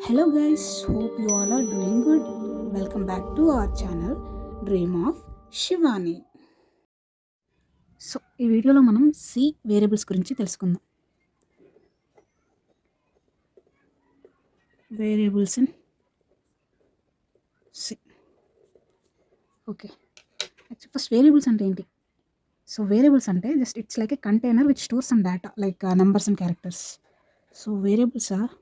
Hello guys, hope you all are doing good. Welcome back to our channel Dream of Shivani. So ఈ వీడియోలో మనం C variables గురించి తెలుసుకుందాం. Variables in C. Okay, first variables అంటే ఏంటి? So variables అంటే just it's like a container which stores some data like numbers and characters. So variables are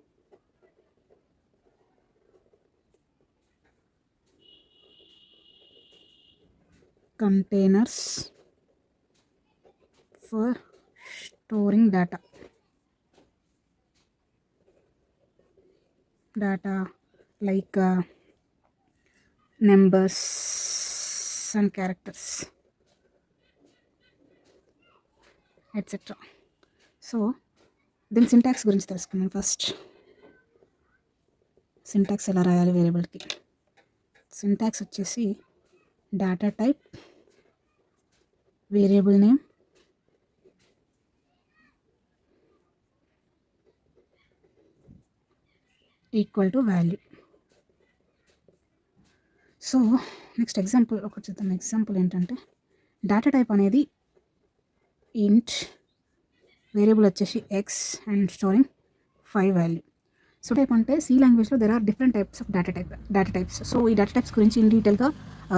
containers for storing data like numbers and characters, etc. So దీని syntax గురించి తెలుసుకున్నాం. First syntax ఎలా రాయాలి వేరియబుల్కి. Syntax వచ్చేసి data type, variable name, equal to value. So next example ఒకటి చూద్దాం. Example ఏంటంటే డేటా టైప్ అనేది ఇంట్, వేరియబుల్ వచ్చేసి x and storing 5 value. So type అంటే సి లాంగ్వేజ్లో there are different types of data types. So ఈ data types గురించి in డీటెయిల్గా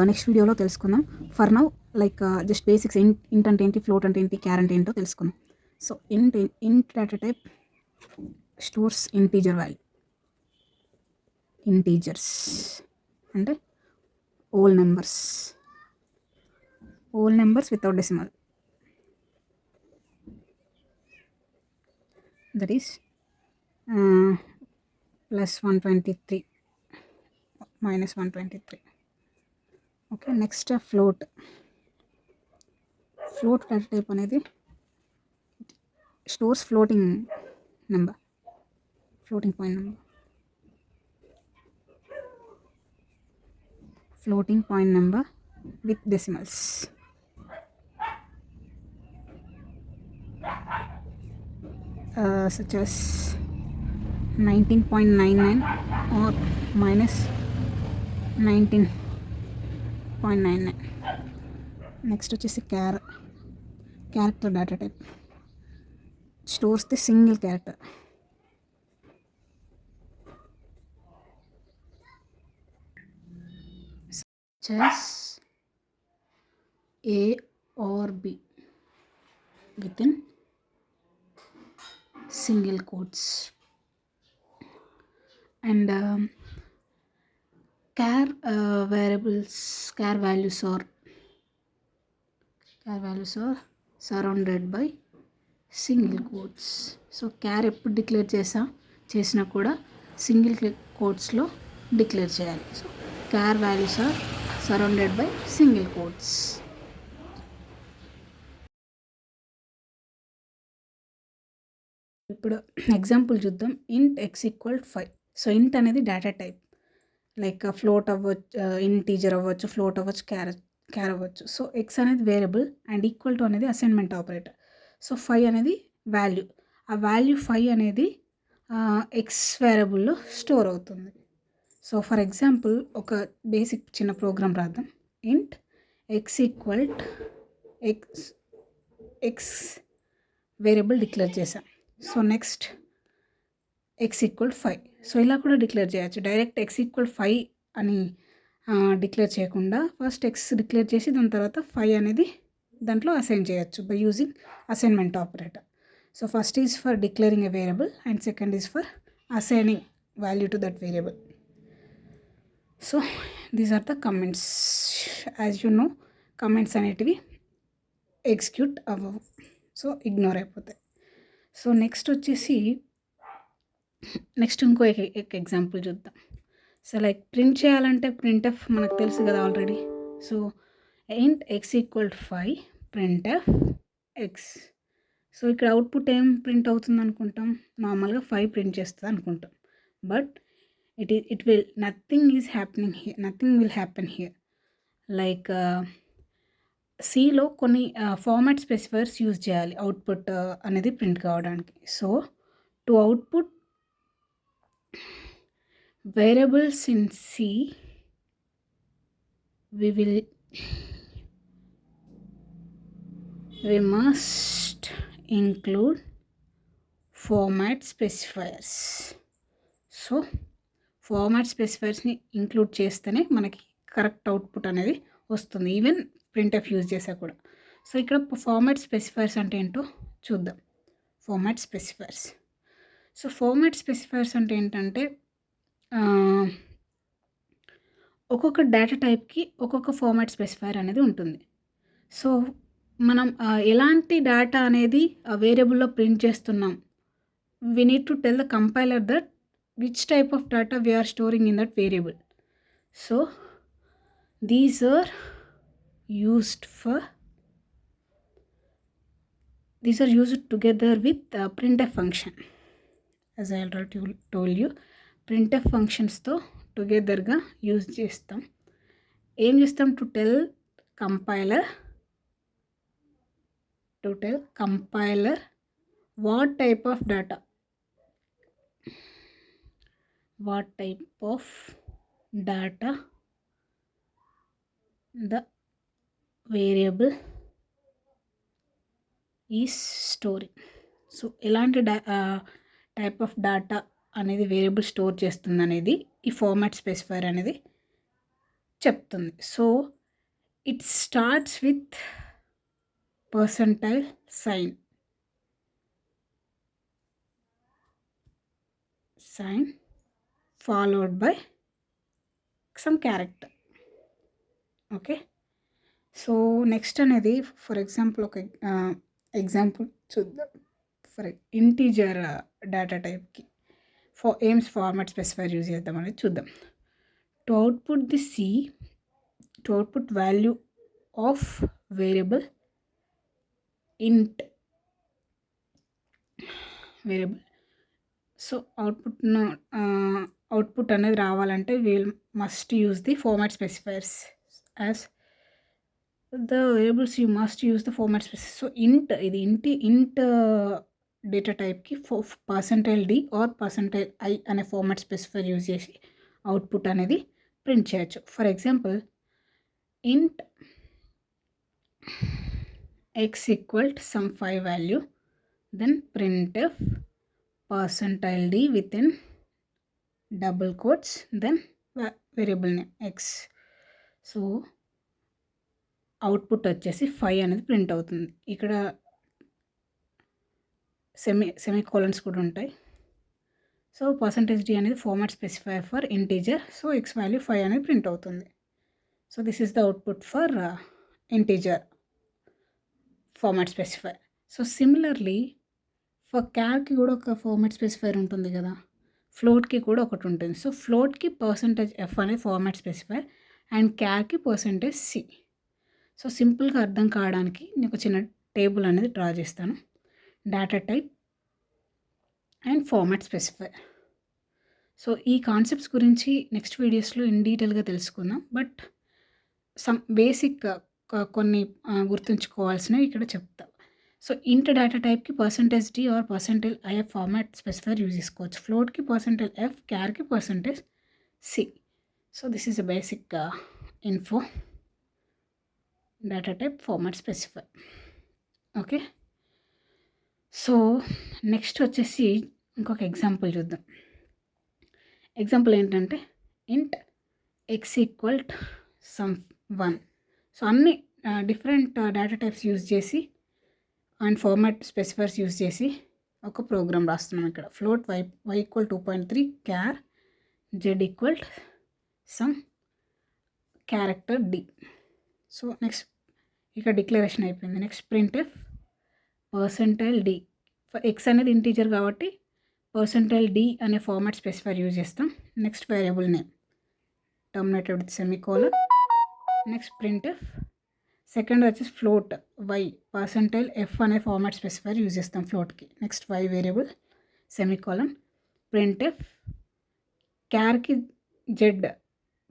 నెక్స్ట్ వీడియోలో తెలుసుకుందాం. For now like just basics int అంటే ఏంటి, ఫ్లోట్ అంటే ఏంటి, క్యార్ అంటే ఏంటో తెలుసుకుందాం. So int data type stores integer value. Integers అంటే whole numbers without decimal. That is +123 -123. Okay, next float data type అనేది stores floating point number with decimals. Such as 19.99 or -19.99. Next వచ్చేసి character data type stores the single character. As A or B within single quotes. And char values are surrounded by single quotes. So char ఎప్పుడు declare చేసినా కూడా single కోట్స్లో declare చేయాలి. So char values are surrounded by single quotes. ఇప్పుడు example చూద్దాం. ఇంట్ x = 5. So ఇంట్ అనేది data type like float అవ్వచ్చు, ఇంటీజర్ అవ్వచ్చు, ఫ్లోట్ అవ్వచ్చు, క్యార్ అవ్వచ్చు. సో ఎక్స్ అనేది వేరియబుల్ అండ్ ఈక్వల్ టు అనేది అసైన్మెంట్ ఆపరేటర్. సో 5 అనేది వాల్యూ. ఆ వాల్యూ 5 అనేది ఎక్స్ వేరియబుల్లో స్టోర్ అవుతుంది. సో ఫర్ ఎగ్జాంపుల్ ఒక బేసిక్ చిన్న ప్రోగ్రామ్ రాద్దాం. ఇంట్ x వేరియబుల్ డిక్లేర్ చేసాం. So next x = 5. సో ఇలా కూడా డిక్లేర్ చేయొచ్చు. డైరెక్ట్ x = 5 అని డిక్లేర్ చేయకుండా ఫస్ట్ x డిక్లేర్ చేసి దాని తర్వాత 5 అనేది దాంట్లో అసైన్ చేయొచ్చు by using assignment operator. So first is for declaring a variable and second is for assigning value to that variable. So these are the comments. As you know comments అనేటివి execute అవ్వవు, so ignore అయిపోతాయి. So next వచ్చేసి ఇంకో example చూద్దాం. So like print చేయాలంటే printf మనకు తెలుసు కదా already. So int x = 5 printf x. So ఇక్కడ అవుట్పుట్ ఏం ప్రింట్ అవుతుంది అనుకుంటాం? నార్మల్గా 5 ప్రింట్ చేస్తుంది అనుకుంటాం. But it will nothing will happen here. Like సిలో కొన్ని ఫార్మాట్ స్పెసిఫైర్స్ యూజ్ చేయాలి అవుట్పుట్ అనేది ప్రింట్ కావడానికి. So to output variables in C, we must include format specifiers. So format స్పెసిఫైర్స్ని ఇంక్లూడ్ చేస్తేనే మనకి కరెక్ట్ అవుట్పుట్ అనేది వస్తుంది, ఈవెన్ ప్రింట్ఎఫ్ యూజ్ చేసా కూడా. సో ఇక్కడ ఫార్మాట్ స్పెసిఫైర్స్ అంటే ఏంటో చూద్దాం. Format specifiers. So format specifiers అంటే ఏంటంటే ఒక్కొక్క డేటా టైప్కి ఒక్కొక్క ఫార్మాట్ స్పెసిఫైర్ అనేది ఉంటుంది. సో మనం ఎలాంటి డేటా అనేది వేరియబుల్లో ప్రింట్ చేస్తున్నాం, we need to tell the compiler that which type of data we are storing in that variable. So these are used together with printf function. As I already told you, printf functions తో together గా use చేస్తాం. ఏం చేస్తాం? to tell compiler what type of data the variable is storing. So ఎలాంటి type of data అనేది variable store చేస్తుంది అనేది ఈ ఫార్మాట్ స్పెసిఫైర్ అనేది చెప్తుంది. So it starts with percentile sign followed by some character. Okay. So next అనేది for example ఒక example చూద్దాం. ఫర్ ఇంటీజర్ డేటా టైప్కి ఫార్మాట్ స్పెసిఫైర్ యూజ్ చేద్దాం అనేది చూద్దాం. To output value of variable variable. So output అనేది రావాలంటే we'll must use the format specifiers as the variables you must use the format specifier. So int data టైప్కి %d or %i అనే format specifier use చేసి output అనేది print చేయొచ్చు. For example int x equal to some 5 value, then printf %d within double quotes, then variable name x. So output వచ్చేసి 5 అనేది print అవుతుంది. ఇక్కడ semicolons కూడా ఉంటాయి. సో %d అనేది format specifier for integer. So x value 5 అనేది print అవుతుంది. So this is the output for integer format specifier. So similarly for క్యార్కి కూడా ఒక ఫార్మాట్ స్పెసిఫైర్ ఉంటుంది కదా, ఫ్లోట్కి కూడా ఒకటి ఉంటుంది. సో ఫ్లోట్కి %f అనే ఫార్మాట్ స్పెసిఫైర్ అండ్ క్యార్కి %c. సో సింపుల్గా అర్థం కావడానికి నేను ఒక చిన్న టేబుల్ అనేది డ్రా చేస్తాను. Data type and format specifier. So ఈ కాన్సెప్ట్స్ గురించి నెక్స్ట్ వీడియోస్లో ఇన్ డీటెయిల్గా తెలుసుకుందాం. బట్ సమ్ బేసిక్ కొన్ని గుర్తుంచుకోవాల్సినవి ఇక్కడ చెప్తా. సో ఇంట్ డేటా టైప్కి %d or %i format specifier use చేసుకోవచ్చు. ఫ్లోట్కి %f, క్యార్కి %c. So this is a basic info data type format specifier. Okay. So next వచ్చేసి ఇంకొక ఎగ్జాంపుల్ చూద్దాం. ఎగ్జాంపుల్ ఏంటంటే int x equal to some 1. So అన్ని different data types use చేసి and format specifiers use చేసి ఒక program రాస్తున్నాం. ఇక్కడ float y equal 2.3, char z equal some character d. So next ఇక్కడ డిక్లరేషన్ అయిపోయింది. Next printf %d. x అనేది integer కాబట్టి %d అనే ఫార్మాట్ స్పెసిఫైర్ యూజ్ చేస్తాం. Next variable name terminated with semicolon. Next printf. Second వచ్చేసి float y %f అనే format specifier use చేస్తాం ఫ్లోట్కి. Next y variable semicolon. printf క్యార్కి z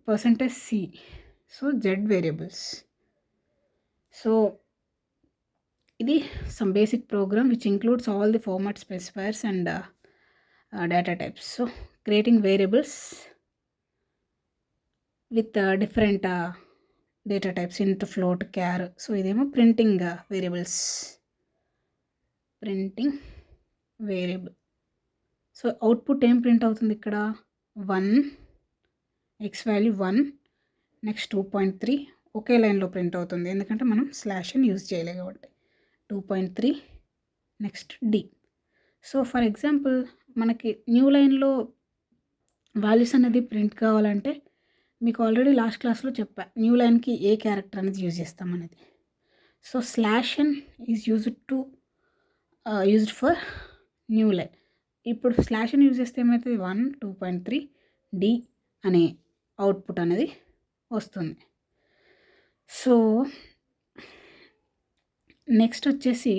%c. So z variables. So ఇది some basic program which includes all the format specifiers and data types. So creating variables with different data types int, float, char. So ఇదేమో printing variables, printing variable. So output ఏం print అవుతుంది ఇక్కడ? 1, X value 1, next 2.3 ఒకే లైన్లో print అవుతుంది, ఎందుకంటే మనం slash అని use చేయలేదు కాబట్టి. 2.3 next D. So for example మనకి న్యూ లైన్లో వాల్యూస్ అనేది ప్రింట్ కావాలంటే మీకు ఆల్రెడీ లాస్ట్ క్లాస్లో చెప్పా, న్యూ లైన్కి ఏ క్యారెక్టర్ అనేది యూజ్ చేస్తామనేది. So slash N is used for new line. ఇప్పుడు స్లాష్ ఎన్ యూజ్ చేస్తే ఏమవుతుంది? 1, 2.3 డి అనే అవుట్పుట్ అనేది వస్తుంది. సో నెక్స్ట్ వచ్చేసి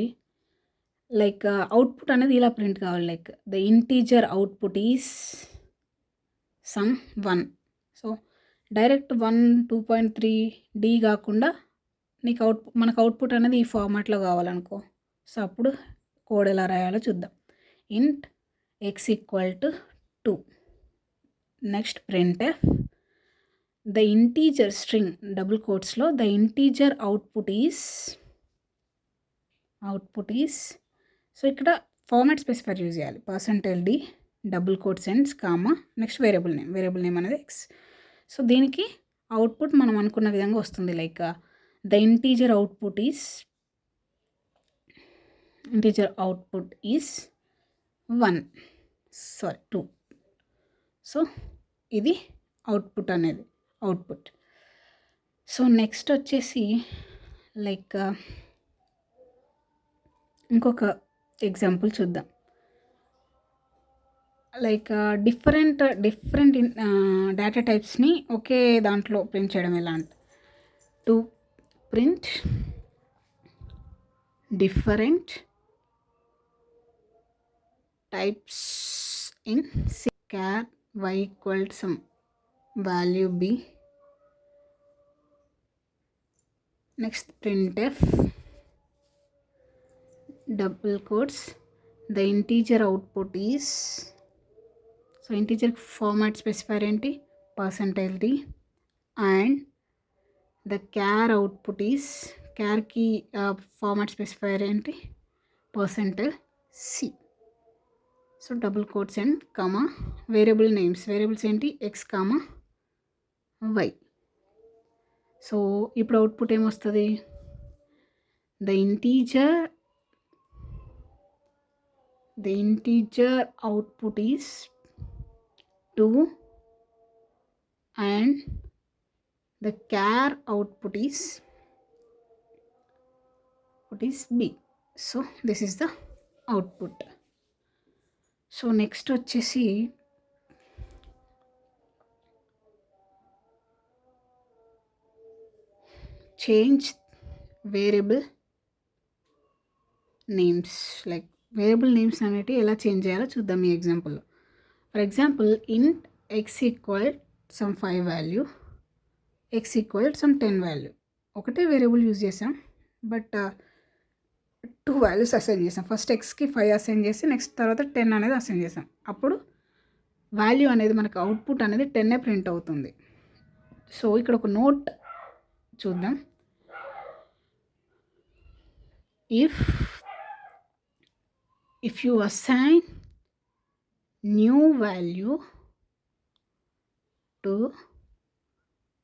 లైక్ అవుట్పుట్ అనేది ఇలా ప్రింట్ కావాలి, like the integer output is some 1. So direct 1, 2.3 D కాకుండా మనకు అవుట్పుట్ అనేది ఈ ఫార్మాట్లో కావాలనుకో. సో అప్పుడు కోడ్ ఎలా రాయాలో చూద్దాం. Int X equal to 2, next printf the integer string double కోట్స్లో the integer output is. So ఇక్కడ ఫార్మాట్ స్పెసిఫైర్ యూజ్ చేయాలి. %d double quotes ends comma next variable name అనేది ఎక్స్. సో దీనికి అవుట్పుట్ మనం అనుకున్న విధంగా వస్తుంది, like the integer output is 1, 2. So ఇది అవుట్పుట్ అనేది అవుట్పుట్. సో నెక్స్ట్ వచ్చేసి లైక్ ఇంకొక ఎగ్జాంపుల్ చూద్దాం. లైక్ డిఫరెంట్ డేటా టైప్స్ని ఒకే దాంట్లో ప్రింట్ చేయడం ఎలా అంటే, to print different types in char y equal to some value b, next printf double quotes the integer output is. So integer format specifier ఏంటి? %d and the char output is, క్యార్కి format specifier ఏంటి? %c. So double quotes and comma variables ఏంటి? x, y. So ఇప్పుడు output ఏమొస్తుంది? The integer output is 2 and the char output is b. So this is the output. So next వచ్చేసి change variable names. Like variable names అనేటివి ఎలా change చేయాలో చూద్దాం ఈ ఎగ్జాంపుల్లో. For example int X equal some 5 value, X equal some 10 value. ఒకటే variable use చేసాం, but 2 values assign చేసాం. ఫస్ట్ ఎక్స్కి 5 అసైన్ చేసి నెక్స్ట్ తర్వాత 10 అనేది అసైన్ చేసాం. అప్పుడు వాల్యూ అనేది మనకు అవుట్పుట్ అనేది 10 ప్రింట్ అవుతుంది. సో ఇక్కడ ఒక నోట్ చూద్దాం. If you assign new value to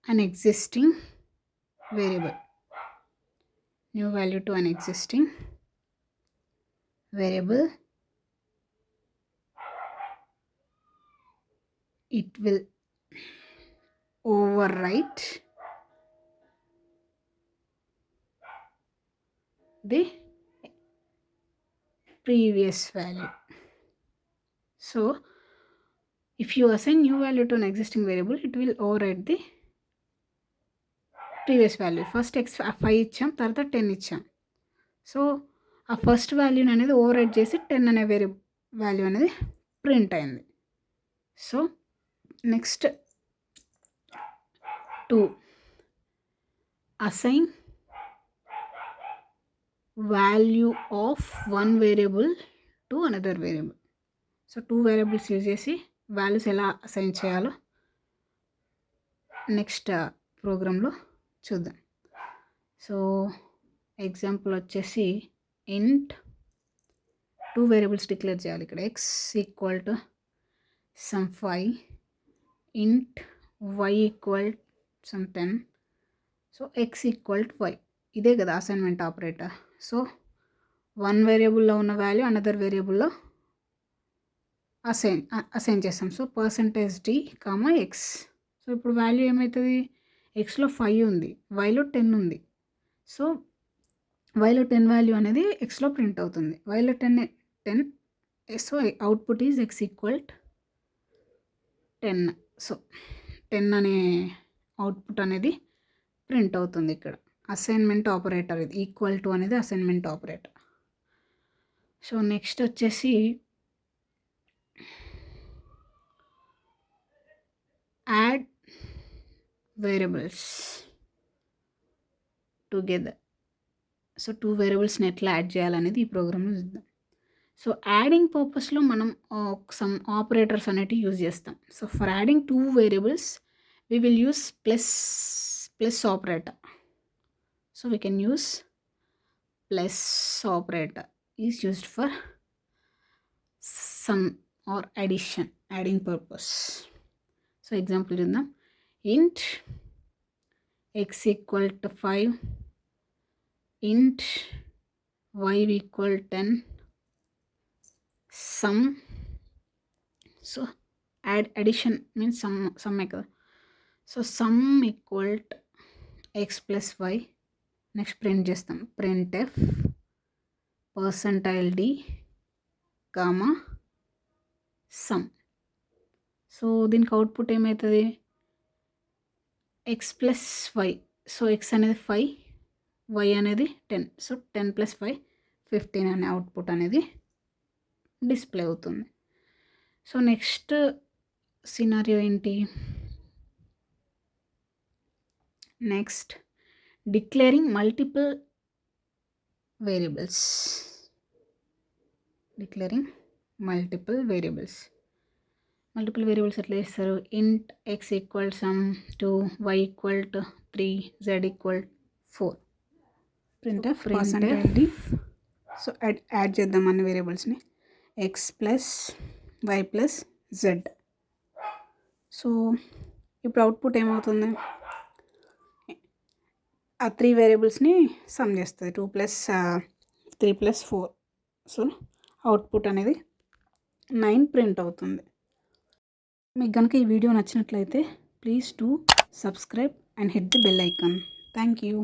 an existing variable, it will overwrite the previous value. So if you assign new value to an existing variable, it will overwrite the previous value. First x 5 ఇచ్చాం, తర్వాత 10 ఇచ్చాం. So ఆ first వాల్యూని అనేది overwrite చేసి 10 అనే వేరే value అనేది ప్రింట్ అయింది. So next 2 assign value of 1 variable to another variable. So 2 variables use చేసి వాల్యూస్ ఎలా అసైన్ చేయాలో నెక్స్ట్ ప్రోగ్రాంలో చూద్దాం. సో ఎగ్జాంపుల్ వచ్చేసి ఇంట్ 2 వేరియబుల్స్ డిక్లేర్ చేయాలి. ఇక్కడ x ఈక్వల్ టు సమ్ 5, ఇంట్ y equal some 10. So x equal to 5. ఇదే కదా అసైన్మెంట్ ఆపరేటర్. సో 1 వేరియబుల్లో ఉన్న వాల్యూ అనదర్ వేరియబుల్లో అసైన్ చేస్తాం. So %d, x. సో ఇప్పుడు వాల్యూ ఏమవుతుంది? ఎక్స్లో 5 ఉంది, వైలో 10 ఉంది. సో వైలో 10 వాల్యూ అనేది ఎక్స్లో ప్రింట్ అవుతుంది. వైలో 10. So output is x equal 10. So 10 అనే అవుట్పుట్ అనేది ప్రింట్ అవుతుంది. ఇక్కడ అసైన్మెంట్ ఆపరేటర్ ఇది. ఈక్వల్ టు అనేది అసైన్మెంట్ ఆపరేటర్. సో నెక్స్ట్ వచ్చేసి యాడ్ వేరియబుల్స్ టుగెదర్. సో 2 వేరియబుల్స్ని ఎట్లా యాడ్ చేయాలనేది ఈ ప్రోగ్రాంలో చూద్దాం. సో యాడింగ్ పర్పస్లో మనం సమ్ ఆపరేటర్స్ అనేటివి యూజ్ చేస్తాం. So for adding 2 variables we will use plus operator. So we can use plus operator is used for sum or adding purpose. So example chudam. Int x equal to 5, int y equal 10, sum. So addition means sum equal. So sum equal to X plus Y. Next print చేస్తాం. Printf %d comma sum. So దీనికి output ఏమవుతుంది? X plus Y. So X అనేది 5, why అనేది 10. So 10 + 5 15 అనే output అనేది display అవుతుంది. So next scenario ఏంటి? Next declaring multiple variables. Multiple variables ఎట్లా చేస్తారు? ఇంట్ x equal some 2, y equal to 3, z equal 4. Print %d. So add చేద్దాం అన్ని వేరియబుల్స్ని. x plus y plus z. So ఇప్పుడు అవుట్పుట్ ఏమవుతుంది? ఆ 3 వేరియబుల్స్ని సమ్ చేస్తుంది. 2 + 3 + 4. సో అవుట్పుట్ అనేది 9 ప్రింట్ అవుతుంది. మీకు కనుక ఈ వీడియో నచ్చినట్లయితే please do subscribe and hit the bell icon. Thank you.